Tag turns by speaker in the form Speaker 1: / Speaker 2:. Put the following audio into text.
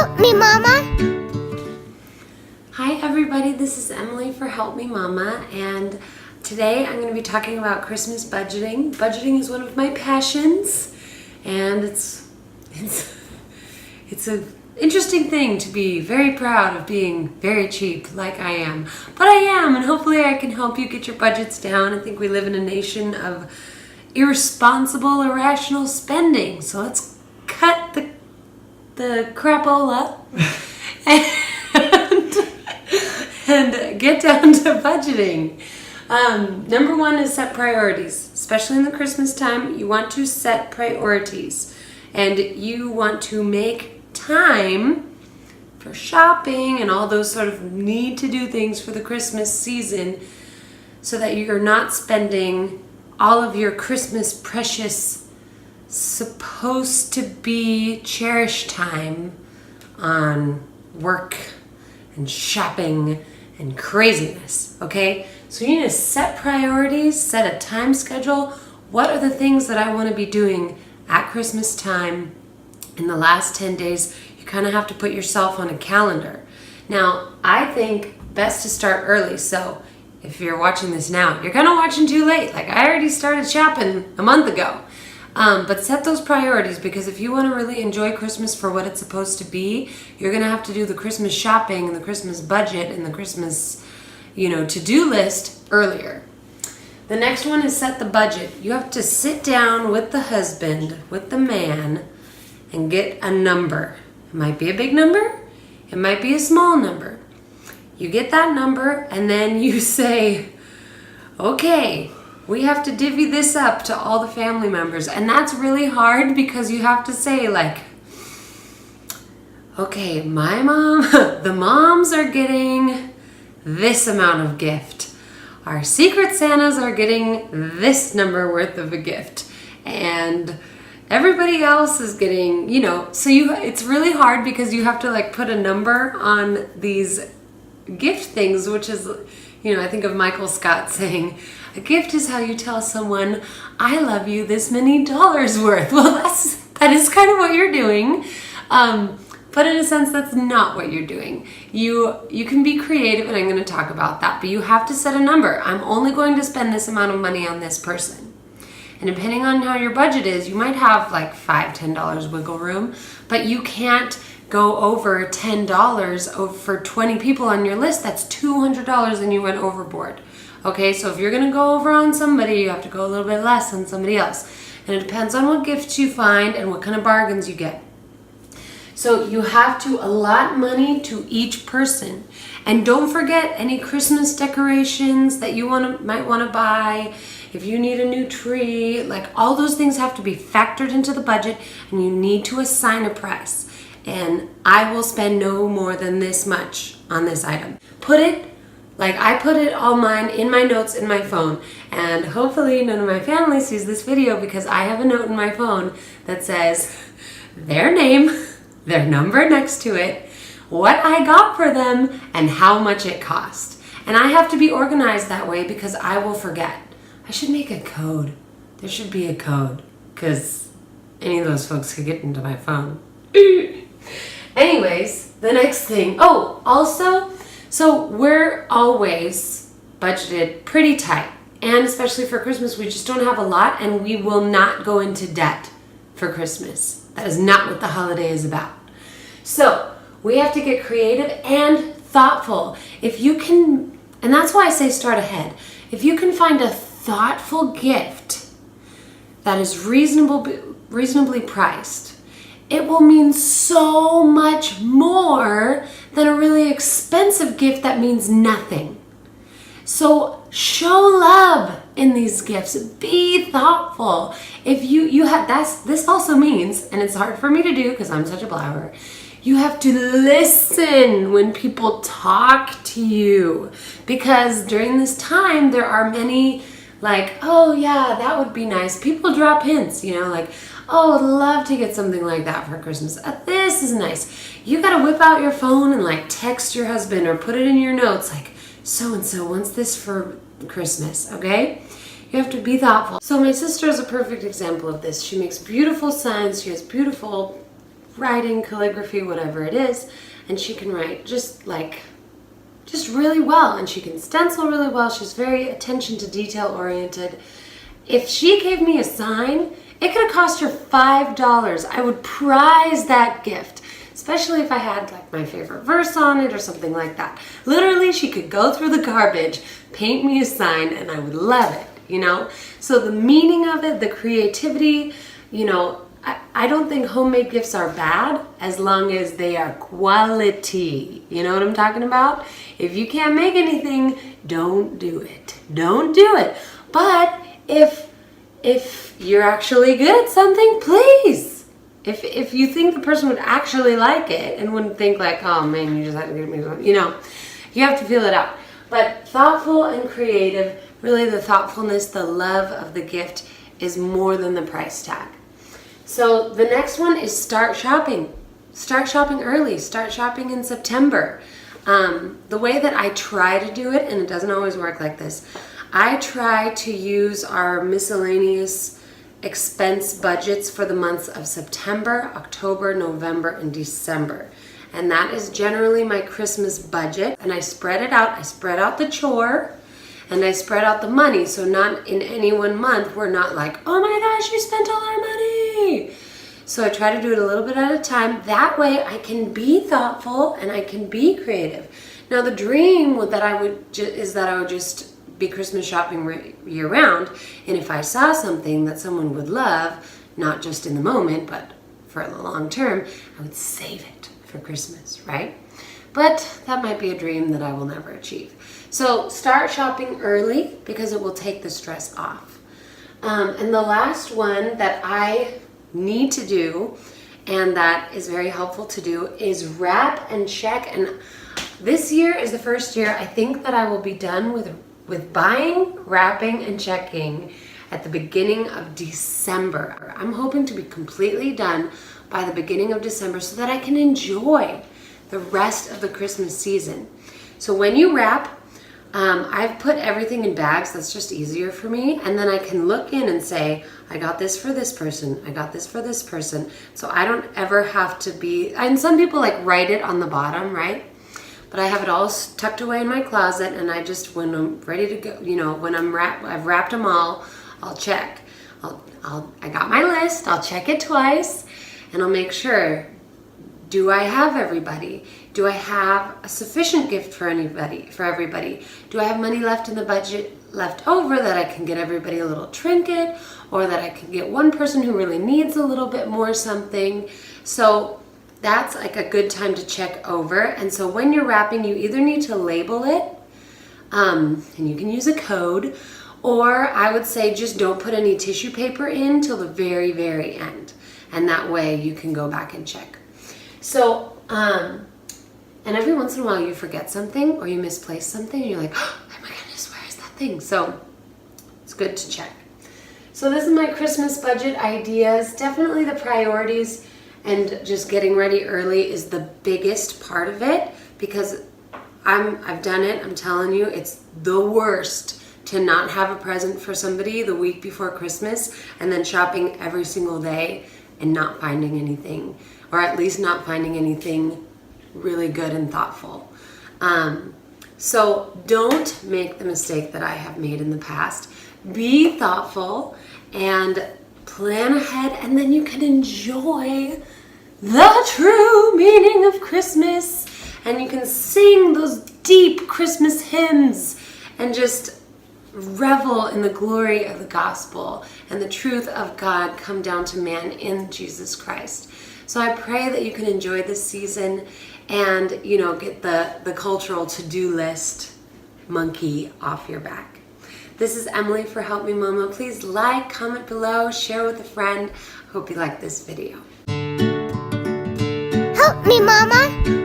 Speaker 1: Help Me Mama.
Speaker 2: Hi everybody, this is Emily for Help Me Mama, and today I'm going to be talking about Christmas budgeting. Budgeting is one of my passions, and it's an interesting thing to be very proud of being very cheap like I am. But I am, and hopefully I can help you get your budgets down. I think we live in a nation of irresponsible, irrational spending, so let's cut the crapola and get down to budgeting. Number one is set priorities. Especially in the Christmas time, you want to set priorities. And you want to make time for shopping and all those sort of need to do things for the Christmas season so that you're not spending all of your Christmas precious, supposed to be cherished time on work and shopping and craziness, okay? So you need to set priorities, set a time schedule. What are the things that I want to be doing at Christmas time in the last 10 days? You kind of have to put yourself on a calendar. Now, I think best to start early. So if you're watching this now, you're kind of watching too late. Like I already started shopping a month ago. But set those priorities, because if you want to really enjoy Christmas for what it's supposed to be, you're going to have to do the Christmas shopping and the Christmas budget and the Christmas, to-do list earlier. The next one is set the budget. You have to sit down with the husband, with the man, and get a number. It might be a big number. It might be a small number. You get that number and then you say, okay, we have to divvy this up to all the family members. And that's really hard because you have to say okay, my mom, the moms are getting this amount of gift. Our Secret Santas are getting this number worth of a gift. And everybody else is getting, it's really hard because you have to put a number on these gift things, which is, I think of Michael Scott saying, a gift is how you tell someone, I love you this many dollars worth. Well, that is kind of what you're doing. But in a sense, that's not what you're doing. You can be creative, and I'm going to talk about that, but you have to set a number. I'm only going to spend this amount of money on this person. And depending on how your budget is, you might have $5, $10 wiggle room, but you can't go over $10 for 20 people on your list. That's $200 and you went overboard. Okay, so if you're going to go over on somebody, you have to go a little bit less on somebody else. And it depends on what gifts you find and what kind of bargains you get. So you have to allot money to each person. And don't forget any Christmas decorations that you might want to buy. If you need a new tree, all those things have to be factored into the budget, and you need to assign a price. And I will spend no more than this much on this item. I put it all mine in my notes in my phone, and hopefully none of my family sees this video because I have a note in my phone that says their name, their number next to it, what I got for them, and how much it cost. And I have to be organized that way because I will forget. I should make a code. There should be a code because any of those folks could get into my phone. Anyways, the next thing. Oh, also, so we're always budgeted pretty tight. And especially for Christmas, we just don't have a lot, and we will not go into debt for Christmas. That is not what the holiday is about. So we have to get creative and thoughtful. If you can, and that's why I say start ahead. If you can find a thoughtful gift that is reasonably priced, it will mean so much more than a really expensive gift that means nothing. So show love in these gifts. Be thoughtful. If you have this also means, and it's hard for me to do because I'm such a blabber, you have to listen when people talk to you, because during this time there are many oh yeah, that would be nice. People drop hints, oh, I'd love to get something like that for Christmas. This is nice. You gotta whip out your phone and text your husband or put it in your notes so-and-so wants this for Christmas, okay? You have to be thoughtful. So my sister is a perfect example of this. She makes beautiful signs. She has beautiful writing, calligraphy, whatever it is, and she can write just really well, and she can stencil really well. She's very attention to detail oriented. If she gave me a sign, it could have cost her $5. I would prize that gift, especially if I had like my favorite verse on it or something like that. Literally, she could go through the garbage, paint me a sign, and I would love it, you know? So the meaning of it, the creativity, you know, I don't think homemade gifts are bad as long as they are quality. You know what I'm talking about? If you can't make anything, don't do it. Don't do it. But if you're actually good at something, please. If you think the person would actually like it and wouldn't think like, oh man, you just have to give me something, you know, you have to feel it out. But thoughtful and creative, really the thoughtfulness, the love of the gift is more than the price tag. So the next one is start shopping. Start shopping early. Start shopping in September. The way that I try to do it, and it doesn't always work like this, I try to use our miscellaneous expense budgets for the months of September, October, November, and December. And that is generally my Christmas budget. And I spread it out. I spread out the chore. And I spread out the money, so not in any one month, we're not like, oh my gosh, you spent all our money. So I try to do it a little bit at a time. That way I can be thoughtful and I can be creative. Now the dream that I would is that I would just be Christmas shopping year round. And if I saw something that someone would love, not just in the moment, but for the long term, I would save it for Christmas, right? But that might be a dream that I will never achieve. So start shopping early because it will take the stress off. And the last one that I need to do, and that is very helpful to do, is wrap and check. And this year is the first year I think that I will be done with buying, wrapping, and checking at the beginning of December. I'm hoping to be completely done by the beginning of December so that I can enjoy the rest of the Christmas season. So when you wrap, I've put everything in bags. That's just easier for me. And then I can look in and say, I got this for this person. I got this for this person. So I don't ever have to be, and some people like write it on the bottom, right? But I have it all tucked away in my closet, and I just, when I'm ready to go, you know, when I've wrapped them all, I'll check. I got my list. I'll check it twice, and I'll make sure, do I have everybody? Do I have a sufficient gift for everybody? Do I have money left in the budget left over that I can get everybody a little trinket, or that I can get one person who really needs a little bit more something? So that's like a good time to check over. And so when you're wrapping, you either need to label it, and you can use a code, or I would say just don't put any tissue paper in till the very, very end. And that way you can go back and check. So, and every once in a while you forget something or you misplace something and you're like, oh my goodness, where is that thing? So it's good to check. So this is my Christmas budget ideas. Definitely the priorities and just getting ready early is the biggest part of it, because I've done it. I'm telling you, it's the worst to not have a present for somebody the week before Christmas and then shopping every single day and not finding anything, or at least not finding anything really good and thoughtful. So don't make the mistake that I have made in the past. Be thoughtful and plan ahead, and then you can enjoy the true meaning of Christmas, and you can sing those deep Christmas hymns and just revel in the glory of the gospel and the truth of God come down to man in Jesus Christ. So I pray that you can enjoy this season and, you know, get the cultural to-do list monkey off your back. This is Emily for Help Me Mama. Please like, comment below, share with a friend. Hope you like this video.
Speaker 1: Help me, Mama!